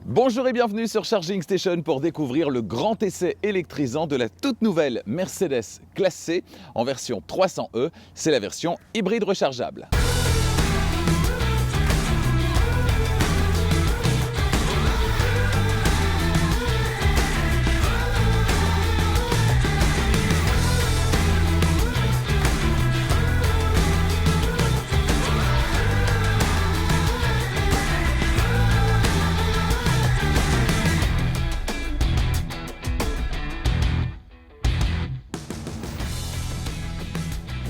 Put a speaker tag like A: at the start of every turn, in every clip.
A: Bonjour et bienvenue sur Charging Station pour découvrir le grand essai électrisant de la toute nouvelle Mercedes Classe C en version 300e. C'est la version hybride rechargeable.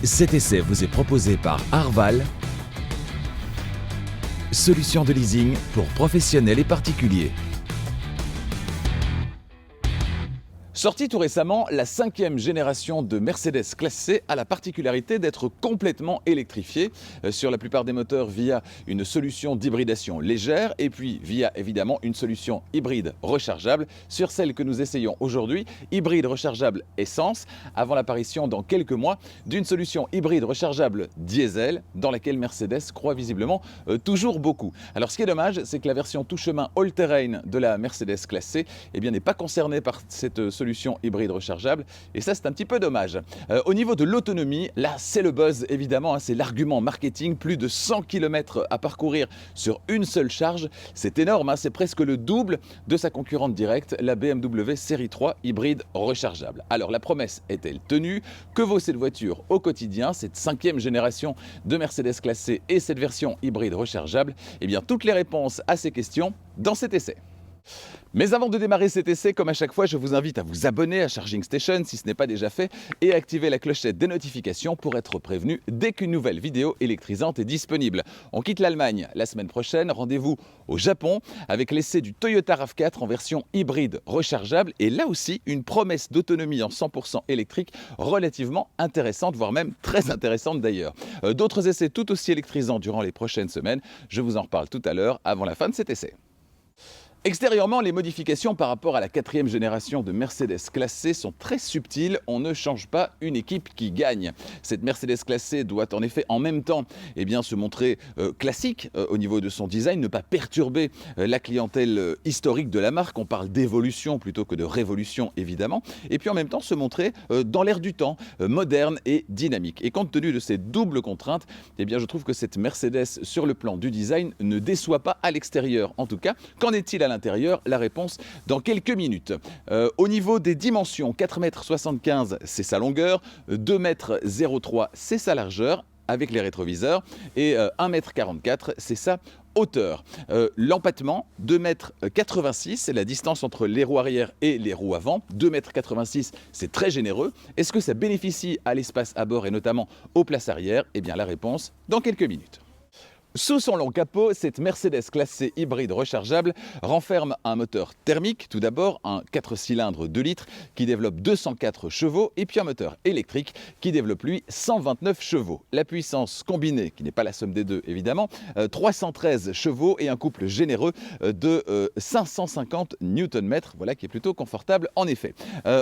B: Cet essai vous est proposé par Arval, solution de leasing pour professionnels et particuliers.
A: Sortie tout récemment, la 5e génération de Mercedes Classe C a la particularité d'être complètement électrifiée sur la plupart des moteurs via une solution d'hybridation légère et puis via évidemment une solution hybride rechargeable sur celle que nous essayons aujourd'hui, hybride rechargeable essence, avant l'apparition dans quelques mois d'une solution hybride rechargeable diesel dans laquelle Mercedes croit visiblement toujours beaucoup. Alors ce qui est dommage, c'est que la version tout-chemin all-terrain de la Mercedes Classe C n'est pas concernée par cette solution hybride rechargeable et ça c'est un petit peu dommage. Au niveau de l'autonomie, là c'est le buzz évidemment, c'est l'argument marketing, plus de 100 km à parcourir sur une seule charge, c'est énorme, c'est presque le double de sa concurrente directe, la BMW Série 3 hybride rechargeable. Alors la promesse est-elle tenue? Que vaut cette voiture au quotidien, cette 5e génération de Mercedes Classe C et cette version hybride rechargeable? Eh bien toutes les réponses à ces questions dans cet essai. Mais avant de démarrer cet essai, comme à chaque fois, je vous invite à vous abonner à Charging Station si ce n'est pas déjà fait et à activer la clochette des notifications pour être prévenu dès qu'une nouvelle vidéo électrisante est disponible. On quitte l'Allemagne la semaine prochaine, rendez-vous au Japon avec l'essai du Toyota RAV4 en version hybride rechargeable et là aussi une promesse d'autonomie en 100% électrique relativement intéressante, voire même très intéressante d'ailleurs. D'autres essais tout aussi électrisants durant les prochaines semaines, je vous en reparle tout à l'heure avant la fin de cet essai. Extérieurement, les modifications par rapport à la 4e génération de Mercedes Classe C sont très subtiles. On ne change pas une équipe qui gagne. Cette Mercedes Classe C doit en effet en même temps se montrer classique au niveau de son design, ne pas perturber la clientèle historique de la marque. On parle d'évolution plutôt que de révolution évidemment. Et puis en même temps se montrer dans l'air du temps, moderne et dynamique. Et compte tenu de ces doubles contraintes, je trouve que cette Mercedes sur le plan du design ne déçoit pas à l'extérieur. En tout cas, qu'en est-il à l'intérieur? La réponse dans quelques minutes. Au niveau des dimensions, 4,75 m c'est sa longueur, 2,03 m c'est sa largeur avec les rétroviseurs et 1,44 m c'est sa hauteur. L'empattement, 2,86 m, c'est la distance entre les roues arrière et les roues avant. 2,86 m, c'est très généreux. Est-ce que ça bénéficie à l'espace à bord et notamment aux places arrière? La réponse dans quelques minutes. Sous son long capot, cette Mercedes Classe C hybride rechargeable renferme un moteur thermique, tout d'abord un 4 cylindres 2 litres qui développe 204 chevaux et puis un moteur électrique qui développe lui 129 chevaux. La puissance combinée, qui n'est pas la somme des deux évidemment, 313 chevaux et un couple généreux de 550 Nm, voilà qui est plutôt confortable en effet.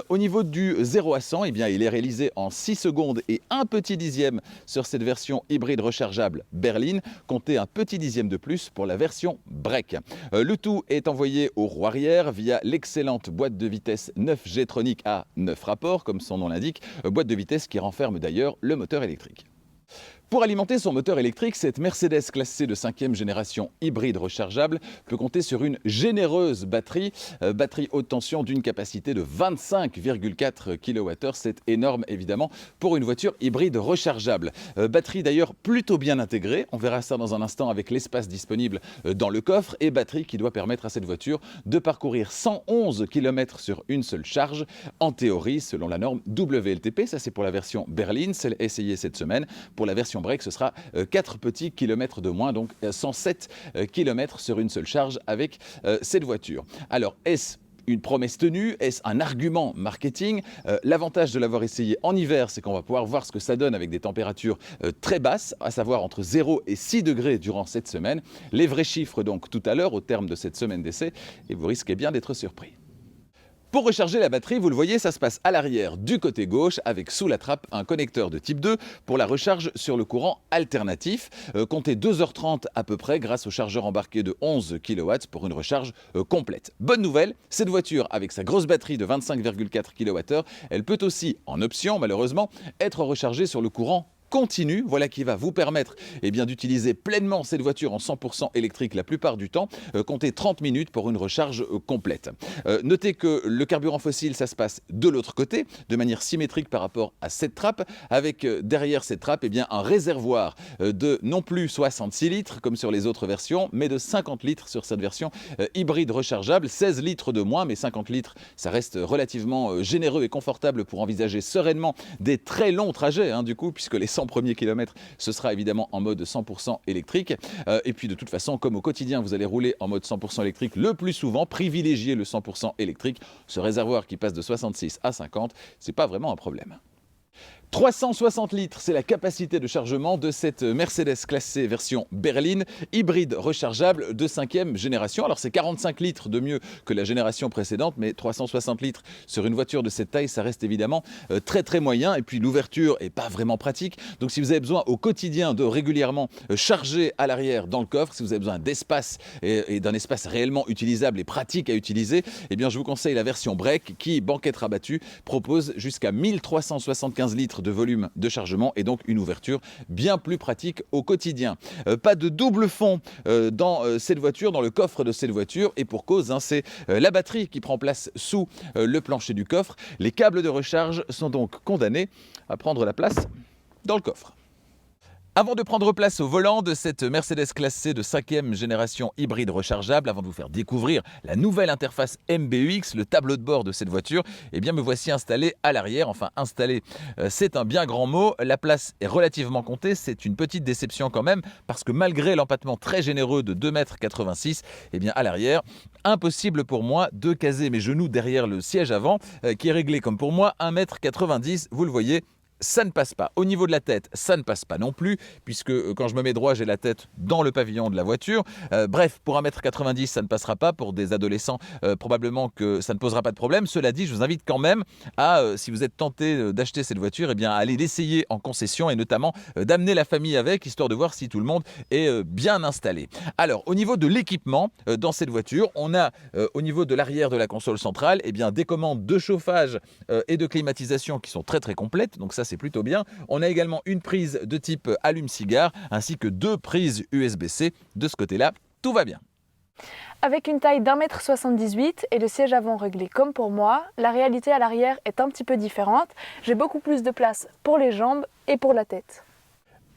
A: Au niveau du 0 à 100, il est réalisé en 6 secondes et un petit dixième sur cette version hybride rechargeable berline, comptez un petit dixième de plus pour la version break. Le tout est envoyé au roue arrière via l'excellente boîte de vitesse 9 G-Tronic à 9 rapports, comme son nom l'indique, boîte de vitesse qui renferme d'ailleurs le moteur électrique. Pour alimenter son moteur électrique, cette Mercedes Classe C de 5e génération hybride rechargeable peut compter sur une généreuse batterie haute tension d'une capacité de 25,4 kWh. C'est énorme évidemment pour une voiture hybride rechargeable. Batterie d'ailleurs plutôt bien intégrée, on verra ça dans un instant avec l'espace disponible dans le coffre et batterie qui doit permettre à cette voiture de parcourir 111 km sur une seule charge, en théorie selon la norme WLTP, ça c'est pour la version berline, celle essayée cette semaine. Pour la version break, ce sera 4 petits kilomètres de moins, donc 107 km sur une seule charge avec cette voiture. Alors, est-ce une promesse tenue? Est-ce un argument marketing? L'avantage de l'avoir essayé en hiver, c'est qu'on va pouvoir voir ce que ça donne avec des températures très basses, à savoir entre 0 et 6 degrés durant cette semaine. Les vrais chiffres donc tout à l'heure au terme de cette semaine d'essai et vous risquez bien d'être surpris. Pour recharger la batterie, vous le voyez, ça se passe à l'arrière du côté gauche avec sous la trappe un connecteur de type 2 pour la recharge sur le courant alternatif. Comptez 2h30 à peu près grâce au chargeur embarqué de 11 kW pour une recharge complète. Bonne nouvelle, cette voiture avec sa grosse batterie de 25,4 kWh, elle peut aussi, en option malheureusement, être rechargée sur le courant continu, voilà qui va vous permettre d'utiliser pleinement cette voiture en 100% électrique la plupart du temps. Comptez 30 minutes pour une recharge complète. Notez que le carburant fossile, ça se passe de l'autre côté, de manière symétrique par rapport à cette trappe, avec derrière cette trappe un réservoir de non plus 66 litres comme sur les autres versions, mais de 50 litres sur cette version hybride rechargeable, 16 litres de moins, mais 50 litres, ça reste relativement généreux et confortable pour envisager sereinement des très longs trajets, du coup, puisque les 100 premiers kilomètres, ce sera évidemment en mode 100% électrique. Et puis de toute façon, comme au quotidien, vous allez rouler en mode 100% électrique le plus souvent, privilégiez le 100% électrique. Ce réservoir qui passe de 66 à 50, c'est pas vraiment un problème. 360 litres, c'est la capacité de chargement de cette Mercedes classe C version berline, hybride rechargeable de 5e génération. Alors c'est 45 litres de mieux que la génération précédente, mais 360 litres sur une voiture de cette taille, ça reste évidemment très moyen. Et puis l'ouverture n'est pas vraiment pratique. Donc si vous avez besoin au quotidien de régulièrement charger à l'arrière dans le coffre, si vous avez besoin d'espace et d'un espace réellement utilisable et pratique à utiliser, je vous conseille la version break qui, banquette rabattue, propose jusqu'à 1375 litres de volume de chargement et donc une ouverture bien plus pratique au quotidien. Pas de double fond dans cette voiture, dans le coffre de cette voiture, et pour cause, c'est la batterie qui prend place sous le plancher du coffre. Les câbles de recharge sont donc condamnés à prendre la place dans le coffre. Avant de prendre place au volant de cette Mercedes classe C de 5e génération hybride rechargeable, avant de vous faire découvrir la nouvelle interface MBUX, le tableau de bord de cette voiture, me voici installé à l'arrière. Enfin, installé, c'est un bien grand mot. La place est relativement comptée. C'est une petite déception quand même, parce que malgré l'empattement très généreux de 2,86 m, à l'arrière, impossible pour moi de caser mes genoux derrière le siège avant, qui est réglé comme pour moi 1,90 m. Vous le voyez, ça ne passe pas. Au niveau de la tête, ça ne passe pas non plus, puisque quand je me mets droit, j'ai la tête dans le pavillon de la voiture. Bref, pour 1,90 m, ça ne passera pas. Pour des adolescents, probablement que ça ne posera pas de problème. Cela dit, je vous invite quand même à, si vous êtes tenté d'acheter cette voiture, à aller l'essayer en concession et notamment d'amener la famille avec, histoire de voir si tout le monde est bien installé. Alors, au niveau de l'équipement, dans cette voiture, on a au niveau de l'arrière de la console centrale, des commandes de chauffage et de climatisation qui sont très complètes. Donc ça, c'est plutôt bien. On a également une prise de type allume-cigare ainsi que 2 prises USB-C. De ce côté-là, tout va bien.
C: Avec une taille d'1,78 m et le siège avant réglé comme pour moi, la réalité à l'arrière est un petit peu différente. J'ai beaucoup plus de place pour les jambes et pour la tête.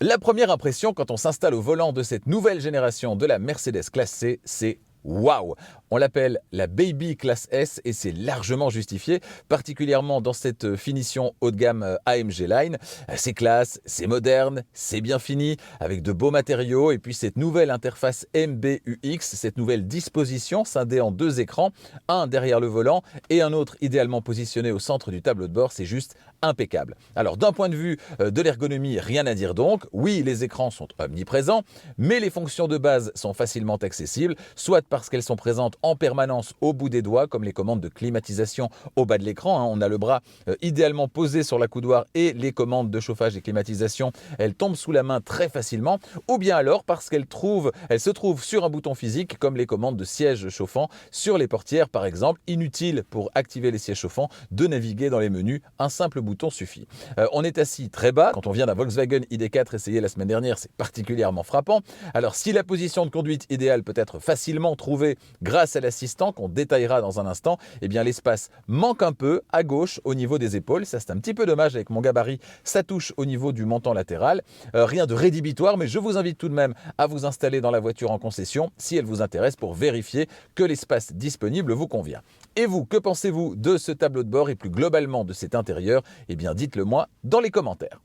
A: La première impression quand on s'installe au volant de cette nouvelle génération de la Mercedes classe C, c'est waouh! On l'appelle la Baby Classe S et c'est largement justifié, particulièrement dans cette finition haut de gamme AMG Line. C'est classe, c'est moderne, c'est bien fini, avec de beaux matériaux et puis cette nouvelle interface MBUX, cette nouvelle disposition scindée en 2 écrans, un derrière le volant et un autre idéalement positionné au centre du tableau de bord, c'est juste impeccable. Alors d'un point de vue de l'ergonomie, rien à dire donc. Oui, les écrans sont omniprésents, mais les fonctions de base sont facilement accessibles, soit parce qu'elles sont présentes en permanence au bout des doigts, comme les commandes de climatisation au bas de l'écran. On a le bras idéalement posé sur l'accoudoir et les commandes de chauffage et climatisation, elles tombent sous la main très facilement, ou bien alors parce qu'elles se trouvent sur un bouton physique, comme les commandes de sièges chauffants sur les portières par exemple. Inutile pour activer les sièges chauffants de naviguer dans les menus, un simple bouton suffit. On est assis très bas. Quand on vient d'un Volkswagen ID4 essayé la semaine dernière, c'est particulièrement frappant. Alors si la position de conduite idéale peut être facilement trouvée grâce à l'assistant qu'on détaillera dans un instant, l'espace manque un peu à gauche au niveau des épaules. Ça, c'est un petit peu dommage avec mon gabarit. Ça touche au niveau du menton latéral. Rien de rédhibitoire, mais je vous invite tout de même à vous installer dans la voiture en concession si elle vous intéresse pour vérifier que l'espace disponible vous convient. Et vous, que pensez-vous de ce tableau de bord et plus globalement de cet intérieur ? Dites-le moi dans les commentaires.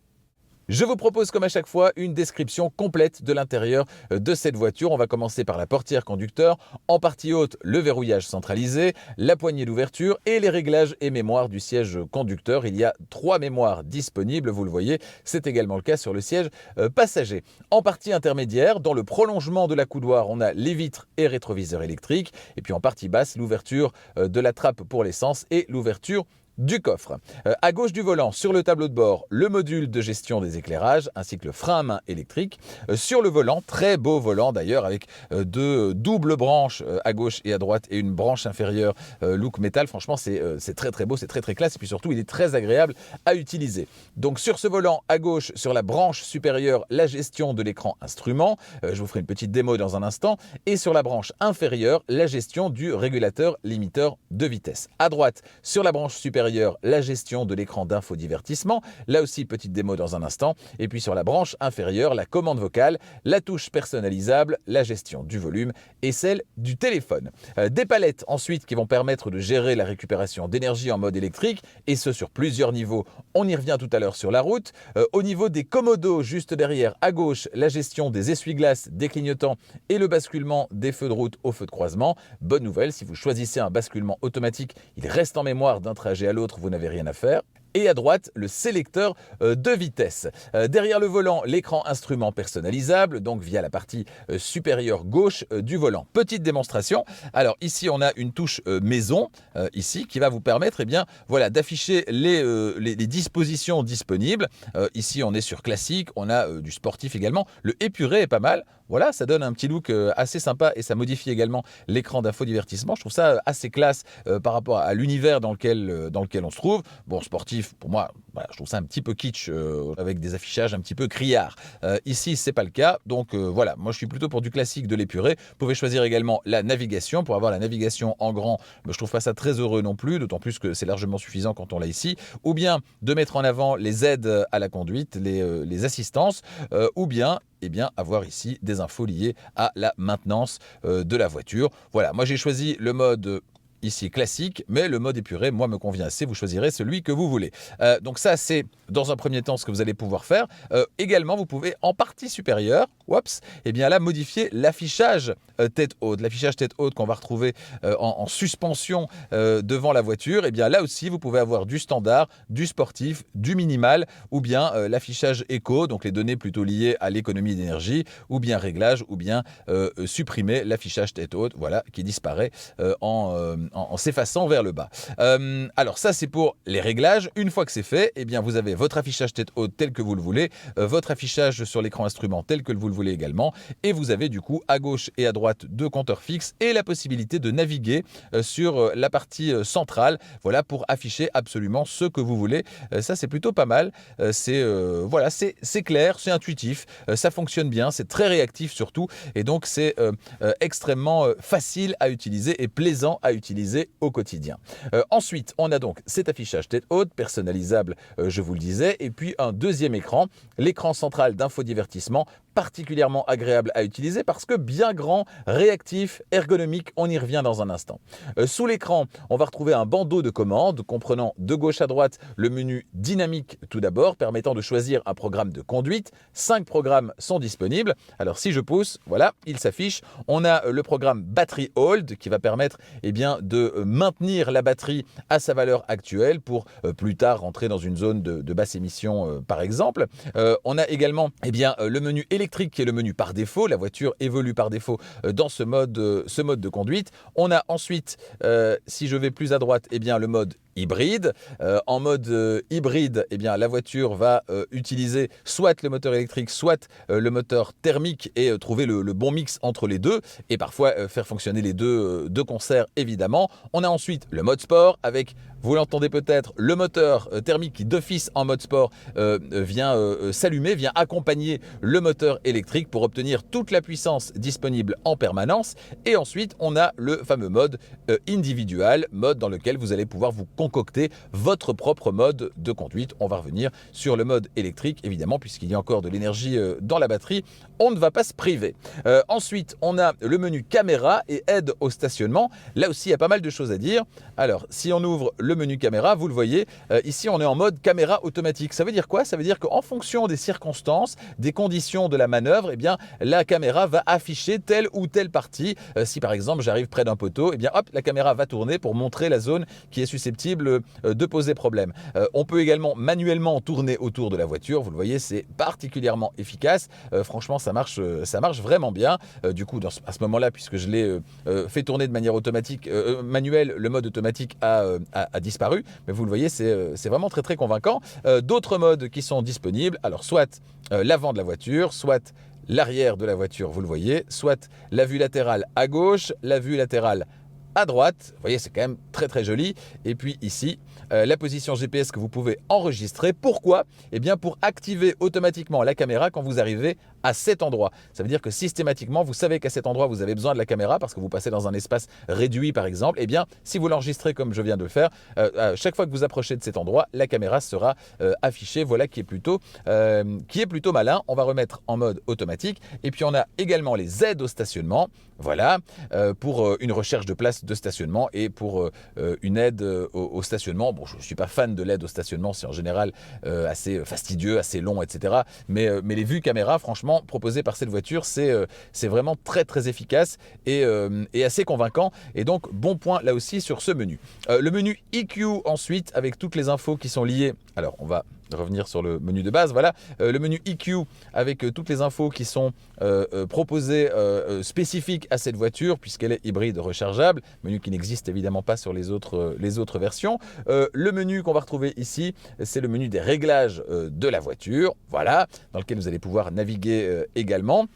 A: Je vous propose comme à chaque fois une description complète de l'intérieur de cette voiture. On va commencer par la portière conducteur, en partie haute le verrouillage centralisé, la poignée d'ouverture et les réglages et mémoires du siège conducteur. Il y a 3 mémoires disponibles, vous le voyez, c'est également le cas sur le siège passager. En partie intermédiaire, dans le prolongement de la coudoir, on a les vitres et rétroviseurs électriques et puis en partie basse, l'ouverture de la trappe pour l'essence et l'ouverture du coffre. À gauche du volant, sur le tableau de bord, le module de gestion des éclairages ainsi que le frein à main électrique. Sur le volant, très beau volant d'ailleurs avec 2 doubles branches à gauche et à droite et une branche inférieure look métal. Franchement, c'est très très beau, c'est très très classe et puis surtout, il est très agréable à utiliser. Donc sur ce volant, à gauche, sur la branche supérieure, la gestion de l'écran instrument. Je vous ferai une petite démo dans un instant. Et sur la branche inférieure, la gestion du régulateur limiteur de vitesse. À droite, sur la branche supérieure, la gestion de l'écran d'infodivertissement. Là aussi, petite démo dans un instant. Et puis sur la branche inférieure, la commande vocale, la touche personnalisable, la gestion du volume et celle du téléphone. Des palettes ensuite qui vont permettre de gérer la récupération d'énergie en mode électrique et ce sur plusieurs niveaux. On y revient tout à l'heure sur la route. Au niveau des commodos, juste derrière, à gauche, la gestion des essuie-glaces, des clignotants et le basculement des feux de route au feu de croisement. Bonne nouvelle, si vous choisissez un basculement automatique, il reste en mémoire d'un trajet à l'autre, vous n'avez rien à faire. Et à droite, le sélecteur de vitesse. Derrière le volant, l'écran instrument personnalisable, donc via la partie supérieure gauche du volant. Petite démonstration. Alors ici, on a une touche maison, ici, qui va vous permettre voilà, d'afficher les dispositions disponibles. Ici, on est sur classique, on a du sportif également. Le épuré est pas mal. Voilà, ça donne un petit look assez sympa et ça modifie également l'écran d'infodivertissement. Je trouve ça assez classe par rapport à l'univers dans lequel on se trouve. Bon, sportif, pour moi, voilà, je trouve ça un petit peu kitsch avec des affichages un petit peu criards. Ici, c'est pas le cas. Donc voilà, moi je suis plutôt pour du classique de l'épuré. Vous pouvez choisir également la navigation. Pour avoir la navigation en grand, je trouve pas ça très heureux non plus, d'autant plus que c'est largement suffisant quand on l'a ici. Ou bien de mettre en avant les aides à la conduite, les assistances, ou bien avoir ici des infos liées à la maintenance de la voiture. Voilà, moi j'ai choisi le mode ici classique, mais le mode épuré, moi, me convient assez. Vous choisirez celui que vous voulez. Donc ça, c'est dans un premier temps ce que vous allez pouvoir faire. Également, vous pouvez en partie supérieure, là, modifier l'affichage tête haute. L'affichage tête haute qu'on va retrouver en suspension devant la voiture. Là aussi, vous pouvez avoir du standard, du sportif, du minimal, ou bien l'affichage éco, donc les données plutôt liées à l'économie d'énergie, ou bien réglage, ou bien supprimer l'affichage tête haute, voilà, qui disparaît en s'effaçant vers le bas. Alors ça, c'est pour les réglages. Une fois que c'est fait, vous avez votre affichage tête haute tel que vous le voulez, votre affichage sur l'écran instrument tel que vous le voulez également, et vous avez du coup à gauche et à droite 2 compteurs fixes et la possibilité de naviguer sur la partie centrale, voilà, pour afficher absolument ce que vous voulez. Ça, c'est plutôt pas mal. C'est clair, c'est intuitif, ça fonctionne bien, c'est très réactif surtout, et donc c'est extrêmement facile à utiliser et plaisant à utiliser au quotidien. Ensuite, on a donc cet affichage tête haute, personnalisable, je vous le disais, et puis un deuxième écran, l'écran central d'infodivertissement, particulièrement agréable à utiliser parce que bien grand, réactif, ergonomique, on y revient dans un instant. Sous l'écran, on va retrouver un bandeau de commandes comprenant de gauche à droite le menu dynamique tout d'abord, permettant de choisir un programme de conduite. 5 programmes sont disponibles. Alors si je pousse, voilà, il s'affiche. On a le programme Battery Hold qui va permettre de maintenir la batterie à sa valeur actuelle pour plus tard rentrer dans une zone de basse émission par exemple. On a également le menu électrique qui est le menu par défaut. La voiture évolue par défaut dans ce mode de conduite. On a ensuite, si je vais plus à droite, le mode hybride. En mode hybride, la voiture va utiliser soit le moteur électrique, soit le moteur thermique et trouver le bon mix entre les deux et parfois faire fonctionner les deux de concert évidemment. On a ensuite le mode sport avec, vous l'entendez peut-être, le moteur thermique qui d'office en mode sport vient s'allumer, vient accompagner le moteur électrique pour obtenir toute la puissance disponible en permanence. Et ensuite, on a le fameux mode individual, mode dans lequel vous allez pouvoir vous concocter votre propre mode de conduite. On va revenir sur le mode électrique, évidemment, puisqu'il y a encore de l'énergie dans la batterie. On ne va pas se priver. Ensuite, on a le menu caméra et aide au stationnement. Là aussi, il y a pas mal de choses à dire. Alors, si on ouvre le menu caméra, vous le voyez, ici, on est en mode caméra automatique. Ça veut dire quoi? Ça veut dire qu'en fonction des circonstances, des conditions de la manœuvre, eh bien, la caméra va afficher telle ou telle partie. Si par exemple, j'arrive près d'un poteau, eh bien, hop, la caméra va tourner pour montrer la zone qui est susceptible de poser problème. On peut également manuellement tourner autour de la voiture. Vous le voyez, c'est particulièrement efficace. Franchement, ça marche vraiment bien. Du coup, à ce moment-là, puisque je l'ai fait tourner de manière automatique, manuelle, le mode automatique a disparu. Mais vous le voyez, c'est vraiment très très convaincant. D'autres modes qui sont disponibles, alors soit l'avant de la voiture, soit l'arrière de la voiture, vous le voyez, soit la vue latérale à gauche, la vue latérale à droite. Vous voyez, c'est quand même très très joli. Et puis ici, la position GPS que vous pouvez enregistrer. Pourquoi? Eh bien, pour activer automatiquement la caméra quand vous arrivez à cet endroit. Ça veut dire que systématiquement, vous savez qu'à cet endroit, vous avez besoin de la caméra parce que vous passez dans un espace réduit, par exemple. Eh bien, si vous l'enregistrez comme je viens de le faire, chaque fois que vous approchez de cet endroit, la caméra sera affichée. Voilà qui est plutôt malin. On va remettre en mode automatique. Et puis, on a également les aides au stationnement. Voilà, pour une recherche de place de stationnement et pour une aide au stationnement. Bon, je ne suis pas fan de l'aide au stationnement, c'est en général assez fastidieux, assez long, etc. Mais les vues caméra, franchement, proposées par cette voiture, c'est vraiment très très efficace et assez convaincant. Et donc, bon point là aussi sur ce menu. Le menu EQ ensuite, avec toutes les infos qui sont liées. Alors, on va revenir sur le menu de base, voilà, le menu EQ avec toutes les infos qui sont proposées spécifiques à cette voiture puisqu'elle est hybride rechargeable, menu qui n'existe évidemment pas sur les autres versions. Le menu qu'on va retrouver ici, c'est le menu des réglages de la voiture, voilà, dans lequel vous allez pouvoir naviguer également.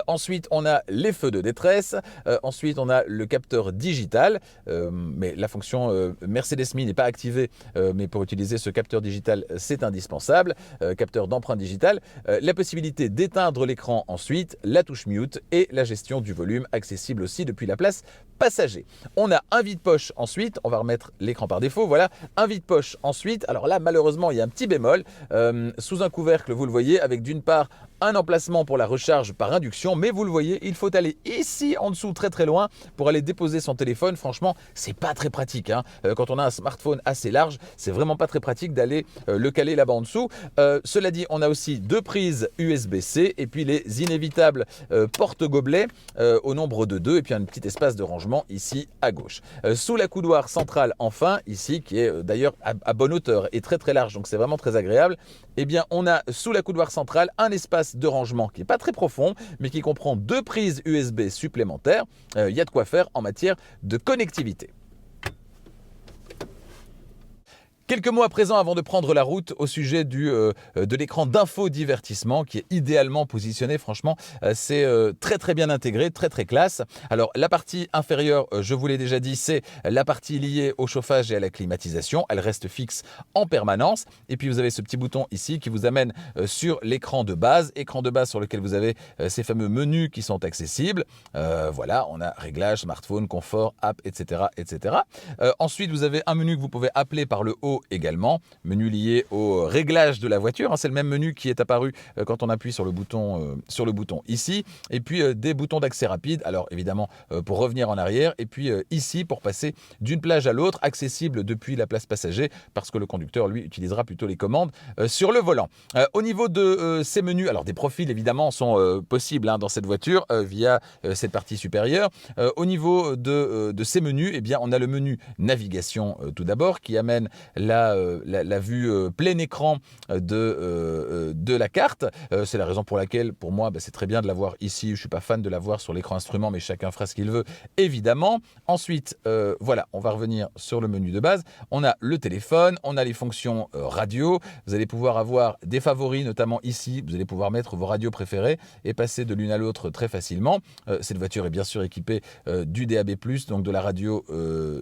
A: Ensuite, on a les feux de détresse. Ensuite, on a le capteur digital. Mais la fonction Mercedes Me n'est pas activée. Mais pour utiliser ce capteur digital, c'est indispensable. Capteur d'empreinte digitale. La possibilité d'éteindre l'écran ensuite. La touche mute et la gestion du volume accessible aussi depuis la place passager. On a un vide-poche ensuite. On va remettre l'écran par défaut. Voilà, un vide-poche ensuite. Alors là, malheureusement, il y a un petit bémol. Sous un couvercle, vous le voyez, avec d'une part un emplacement pour la recharge par induction, mais vous le voyez, il faut aller ici en dessous très très loin pour aller déposer son téléphone. Franchement, c'est pas très pratique, hein. Quand on a un smartphone assez large, c'est vraiment pas très pratique d'aller le caler là-bas en dessous. Cela dit, on a aussi deux prises USB-C et puis les inévitables porte-gobelets au nombre de 2 et puis un petit espace de rangement ici à gauche. Sous la coudoir centrale, enfin, ici, qui est d'ailleurs à bonne hauteur et très très large, donc c'est vraiment très agréable, eh bien on a sous la coudoir centrale un espace de rangement qui n'est pas très profond, mais qui comprend 2 prises USB supplémentaires. Il y a de quoi faire en matière de connectivité. Quelques mots à présent avant de prendre la route au sujet de l'écran d'infodivertissement qui est idéalement positionné. Franchement, c'est très très bien intégré, très très classe. Alors la partie inférieure, je vous l'ai déjà dit, c'est la partie liée au chauffage et à la climatisation. Elle reste fixe en permanence. Et puis vous avez ce petit bouton ici qui vous amène sur l'écran de base sur lequel vous avez ces fameux menus qui sont accessibles. Voilà, on a réglage, smartphone, confort, app, etc. etc. Ensuite, vous avez un menu que vous pouvez appeler par le haut également, menu lié au réglage de la voiture, hein, c'est le même menu qui est apparu quand on appuie sur le bouton ici, et puis des boutons d'accès rapide, alors évidemment pour revenir en arrière, et puis ici pour passer d'une plage à l'autre, accessible depuis la place passager, parce que le conducteur lui utilisera plutôt les commandes sur le volant. Au niveau de ces menus, alors des profils évidemment sont possibles dans cette voiture via cette partie supérieure. Au niveau de ces menus, eh bien on a le menu navigation tout d'abord qui amène la vue plein écran de la carte. C'est la raison pour laquelle, pour moi, c'est très bien de l'avoir ici. Je ne suis pas fan de l'avoir sur l'écran instrument, mais chacun fera ce qu'il veut, évidemment. Ensuite, voilà, on va revenir sur le menu de base. On a le téléphone, on a les fonctions radio. Vous allez pouvoir avoir des favoris, notamment ici. Vous allez pouvoir mettre vos radios préférées et passer de l'une à l'autre très facilement. Cette voiture est bien sûr équipée du DAB+, donc de la radio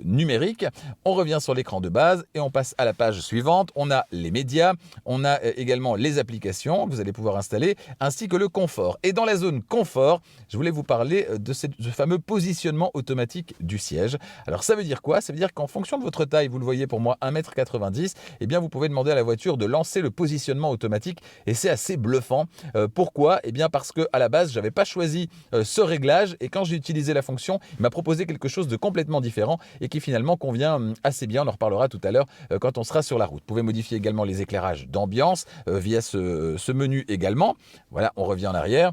A: numérique. On revient sur l'écran de base et on passe passe à la page suivante. On a les médias, on a également les applications que vous allez pouvoir installer, ainsi que le confort. Et dans la zone confort, je voulais vous parler de ce fameux positionnement automatique du siège. Alors ça veut dire quoi? Ça veut dire qu'en fonction de votre taille, vous le voyez pour moi 1,90 m, eh bien vous pouvez demander à la voiture de lancer le positionnement automatique et c'est assez bluffant. Pourquoi? Eh bien parce qu'à la base, je n'avais pas choisi ce réglage et quand j'ai utilisé la fonction, il m'a proposé quelque chose de complètement différent et qui finalement convient assez bien. On en reparlera tout à l'heure quand on sera sur la route. Vous pouvez modifier également les éclairages d'ambiance via ce menu également. Voilà, on revient en arrière.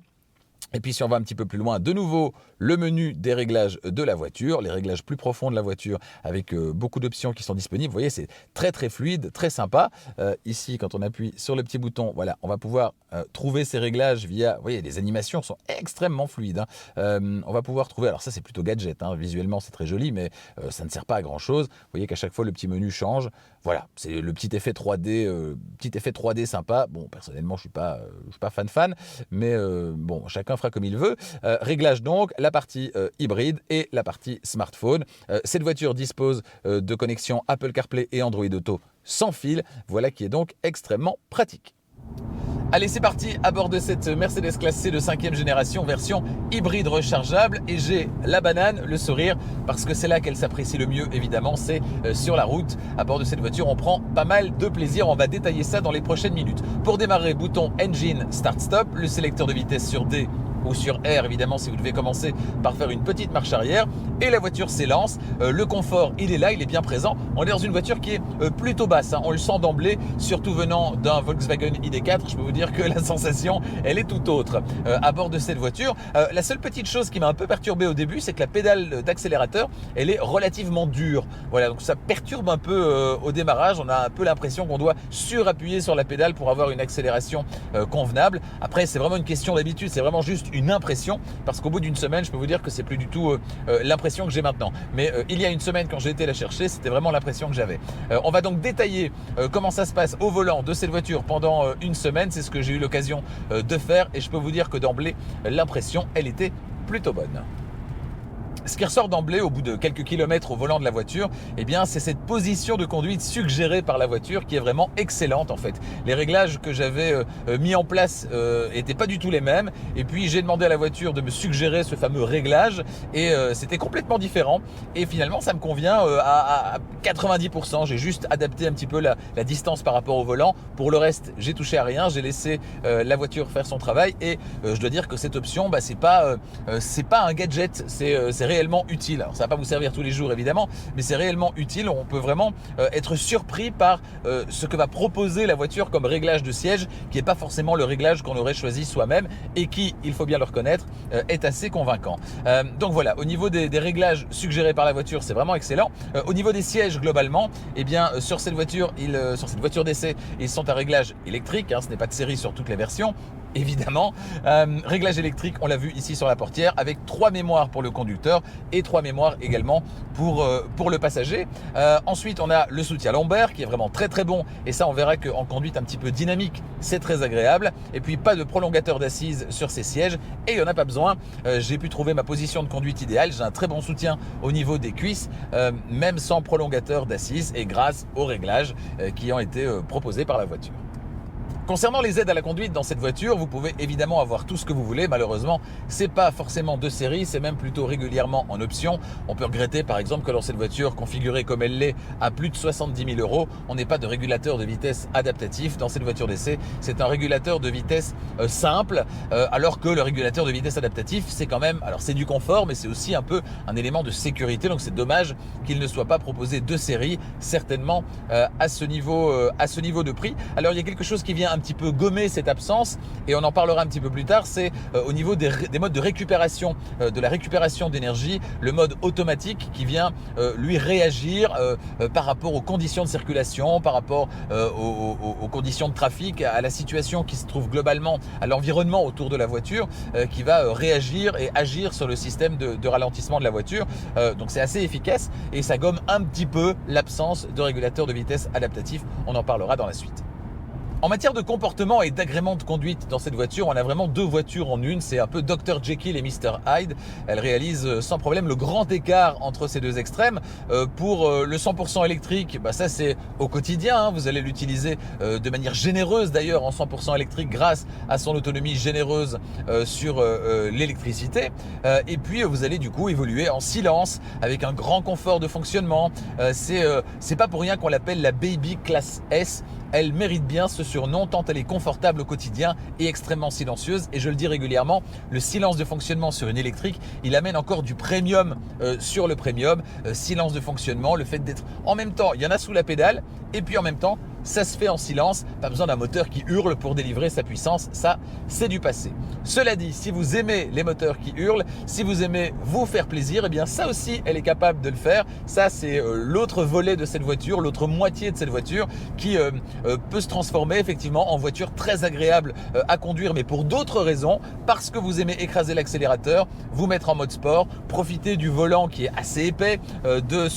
A: Et puis si on va un petit peu plus loin, de nouveau, le menu des réglages de la voiture, les réglages plus profonds de la voiture avec beaucoup d'options qui sont disponibles. Vous voyez, c'est très très fluide, très sympa. Ici, quand on appuie sur le petit bouton, voilà, on va pouvoir trouver ces réglages via... Vous voyez, les animations sont extrêmement fluides. On va pouvoir trouver... Alors ça, c'est plutôt gadget. Visuellement, c'est très joli, mais ça ne sert pas à grand-chose. Vous voyez qu'à chaque fois, le petit menu change. Voilà, c'est le petit effet 3D, sympa. Bon, personnellement, je suis pas fan, mais bon, chacun fera comme il veut. Réglage donc, la partie hybride et la partie smartphone. Cette voiture dispose de connexion Apple CarPlay et Android Auto sans fil. Voilà qui est donc extrêmement pratique. Allez, c'est parti à bord de cette Mercedes classe C de 5e génération, version hybride rechargeable. Et j'ai la banane, le sourire, parce que c'est là qu'elle s'apprécie le mieux, évidemment, c'est sur la route. À bord de cette voiture, on prend pas mal de plaisir. On va détailler ça dans les prochaines minutes. Pour démarrer, bouton Engine Start Stop, le sélecteur de vitesse sur D ou sur R, évidemment, si vous devez commencer par faire une petite marche arrière. Et la voiture s'élance. Le confort, il est là, il est bien présent. On est dans une voiture qui est plutôt basse. On le sent d'emblée, surtout venant d'un Volkswagen ID4. Je peux vous dire que la sensation, elle est tout autre à bord de cette voiture. La seule petite chose qui m'a un peu perturbé au début, c'est que la pédale d'accélérateur, elle est relativement dure. Voilà, donc ça perturbe un peu au démarrage. On a un peu l'impression qu'on doit surappuyer sur la pédale pour avoir une accélération convenable. Après, c'est vraiment une question d'habitude. C'est vraiment juste une impression, parce qu'au bout d'une semaine, je peux vous dire que c'est plus du tout l'impression que j'ai maintenant. Mais il y a une semaine, quand j'ai été la chercher, c'était vraiment l'impression que j'avais. On va donc détailler comment ça se passe au volant de cette voiture pendant une semaine. C'est ce que j'ai eu l'occasion de faire et je peux vous dire que d'emblée, l'impression, elle était plutôt bonne. Ce qui ressort d'emblée au bout de quelques kilomètres au volant de la voiture, eh bien, c'est cette position de conduite suggérée par la voiture qui est vraiment excellente en fait. Les réglages que j'avais mis en place n'étaient pas du tout les mêmes et puis j'ai demandé à la voiture de me suggérer ce fameux réglage et c'était complètement différent et finalement ça me convient à 90%. J'ai juste adapté un petit peu la distance par rapport au volant. Pour le reste, j'ai touché à rien, j'ai laissé la voiture faire son travail et je dois dire que cette option, c'est pas un gadget, c'est réellement utile. Alors ça va pas vous servir tous les jours évidemment, mais c'est réellement utile. On peut vraiment être surpris par ce que va proposer la voiture comme réglage de siège, qui n'est pas forcément le réglage qu'on aurait choisi soi-même et qui, il faut bien le reconnaître, est assez convaincant. Donc voilà, au niveau des réglages suggérés par la voiture, c'est vraiment excellent. Au niveau des sièges globalement, eh bien sur cette voiture d'essai, ils sont à réglage électrique, ce n'est pas de série sur toutes les versions. Évidemment, réglage électrique, on l'a vu ici sur la portière, avec 3 mémoires pour le conducteur et 3 mémoires également pour le passager. Ensuite, on a le soutien lombaire qui est vraiment très très bon et ça on verra qu'en conduite un petit peu dynamique, c'est très agréable. Et puis pas de prolongateur d'assise sur ces sièges et il n'y en a pas besoin. J'ai pu trouver ma position de conduite idéale, j'ai un très bon soutien au niveau des cuisses, même sans prolongateur d'assise et grâce aux réglages qui ont été proposés par la voiture. Concernant les aides à la conduite dans cette voiture, vous pouvez évidemment avoir tout ce que vous voulez. Malheureusement, c'est pas forcément de série, c'est même plutôt régulièrement en option. On peut regretter par exemple que dans cette voiture configurée comme elle l'est à plus de 70 000 €, on n'ait pas de régulateur de vitesse adaptatif. Dans cette voiture d'essai, c'est un régulateur de vitesse simple, alors que le régulateur de vitesse adaptatif, c'est quand même, alors c'est du confort, mais c'est aussi un peu un élément de sécurité. Donc c'est dommage qu'il ne soit pas proposé de série, certainement à ce niveau de prix. Alors il y a quelque chose qui vient un petit peu gommer cette absence et on en parlera un petit peu plus tard, c'est au niveau des modes de récupération, de la récupération d'énergie, le mode automatique qui vient lui réagir par rapport aux conditions de circulation, par rapport aux conditions de trafic, à la situation qui se trouve globalement, à l'environnement autour de la voiture, qui va réagir et agir sur le système de ralentissement de la voiture. Donc c'est assez efficace et ça gomme un petit peu l'absence de régulateur de vitesse adaptatif. On en parlera dans la suite. En matière de comportement et d'agrément de conduite dans cette voiture, on a vraiment deux voitures en une. C'est un peu Dr Jekyll et Mr Hyde. Elles réalisent sans problème le grand écart entre ces deux extrêmes. Pour le 100% électrique, ça c'est au quotidien, hein. Vous allez l'utiliser de manière généreuse d'ailleurs en 100% électrique grâce à son autonomie généreuse sur l'électricité. Et puis vous allez du coup évoluer en silence avec un grand confort de fonctionnement. C'est pas pour rien qu'on l'appelle la Baby Classe S. Elle mérite bien ce surnom tant elle est confortable au quotidien et extrêmement silencieuse. Et je le dis régulièrement, le silence de fonctionnement sur une électrique, il amène encore du premium sur le premium. Silence de fonctionnement, le fait d'être en même temps, il y en a sous la pédale et puis en même temps, ça se fait en silence. Pas besoin d'un moteur qui hurle pour délivrer sa puissance. Ça, c'est du passé. Cela dit, si vous aimez les moteurs qui hurlent, si vous aimez vous faire plaisir, eh bien ça aussi, elle est capable de le faire. Ça, c'est l'autre volet de cette voiture, l'autre moitié de cette voiture qui peut se transformer effectivement en voiture très agréable à conduire, mais pour d'autres raisons, parce que vous aimez écraser l'accélérateur, vous mettre en mode sport, profiter du volant qui est assez épais, de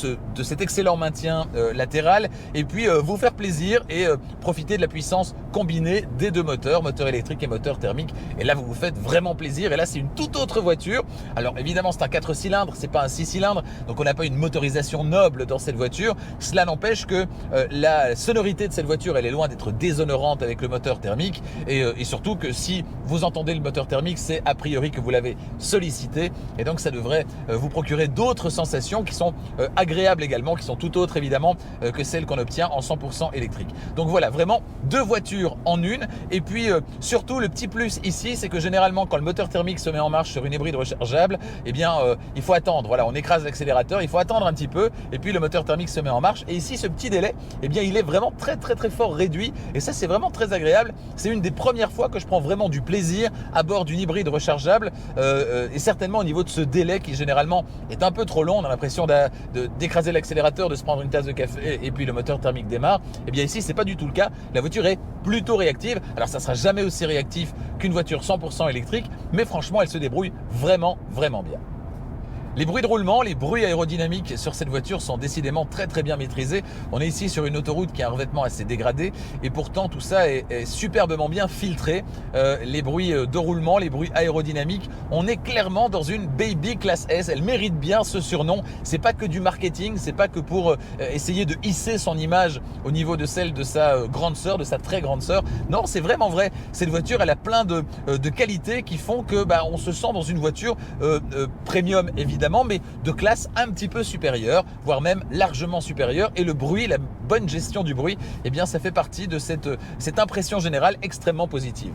A: cet excellent maintien latéral, et puis vous faire plaisir et profiter de la puissance combinée des deux moteurs, moteur électrique et moteur thermique. Et là, vous vous faites vraiment plaisir. Et là, c'est une toute autre voiture. Alors évidemment, c'est un 4 cylindres, c'est pas un 6 cylindres, donc on n'a pas une motorisation noble dans cette voiture. Cela n'empêche que la sonorité de cette voiture, elle est loin d'être déshonorante avec le moteur thermique. Et surtout que si vous entendez le moteur thermique, c'est a priori que vous l'avez sollicité. Et donc, ça devrait vous procurer d'autres sensations qui sont agréables également, qui sont tout autres évidemment que celles qu'on obtient en 100% électrique. Donc voilà, vraiment deux voitures en une. Et puis surtout, le petit plus ici, c'est que généralement, quand le moteur thermique se met en marche sur une hybride rechargeable, eh bien, il faut attendre. Voilà, on écrase l'accélérateur, il faut attendre un petit peu, et puis le moteur thermique se met en marche. Et ici, ce petit délai, eh bien, il est vraiment très fort réduit. Et ça, c'est vraiment très agréable. C'est une des premières fois que je prends vraiment du plaisir à bord d'une hybride rechargeable, et certainement au niveau de ce délai qui généralement est un peu trop long. On a l'impression d'écraser l'accélérateur, de se prendre une tasse de café, et puis le moteur thermique démarre. Et bien ici, c'est pas du tout le cas. La voiture est plutôt réactive. Alors ça sera jamais aussi réactif qu'une voiture 100% électrique, mais franchement, elle se débrouille vraiment bien. Les bruits de roulement, les bruits aérodynamiques sur cette voiture sont décidément très bien maîtrisés. On est ici sur une autoroute qui a un revêtement assez dégradé et pourtant tout ça est superbement bien filtré. Les bruits de roulement, les bruits aérodynamiques, on est clairement dans une Baby Classe S. Elle mérite bien ce surnom. C'est pas que du marketing, c'est pas que pour essayer de hisser son image au niveau de celle de sa grande sœur, de sa très grande sœur. Non, c'est vraiment vrai. Cette voiture, elle a plein de qualités qui font que on se sent dans une voiture premium évidemment, mais de classe un petit peu supérieure, voire même largement supérieure. Et le bruit, la bonne gestion du bruit, eh bien, ça fait partie de cette impression générale extrêmement positive.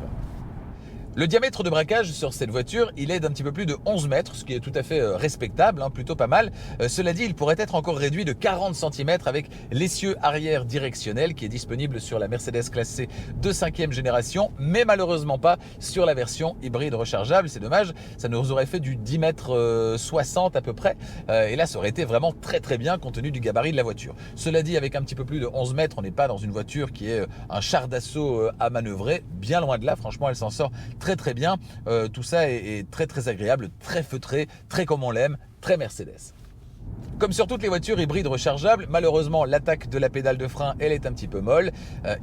A: Le diamètre de braquage sur cette voiture, il est d'un petit peu plus de 11 mètres, ce qui est tout à fait respectable, plutôt pas mal. Cela dit, il pourrait être encore réduit de 40 cm avec l'essieu arrière directionnel qui est disponible sur la Mercedes Classe C de 5e génération, mais malheureusement pas sur la version hybride rechargeable. C'est dommage, ça nous aurait fait du 10 mètres 60 à peu près. Et là, ça aurait été vraiment très bien compte tenu du gabarit de la voiture. Cela dit, avec un petit peu plus de 11 mètres, on n'est pas dans une voiture qui est un char d'assaut à manœuvrer. Bien loin de là, franchement, elle s'en sort très bien. Tout ça est très agréable, très feutré, très comme on l'aime, très Mercedes. Comme sur toutes les voitures hybrides rechargeables, malheureusement l'attaque de la pédale de frein, elle est un petit peu molle.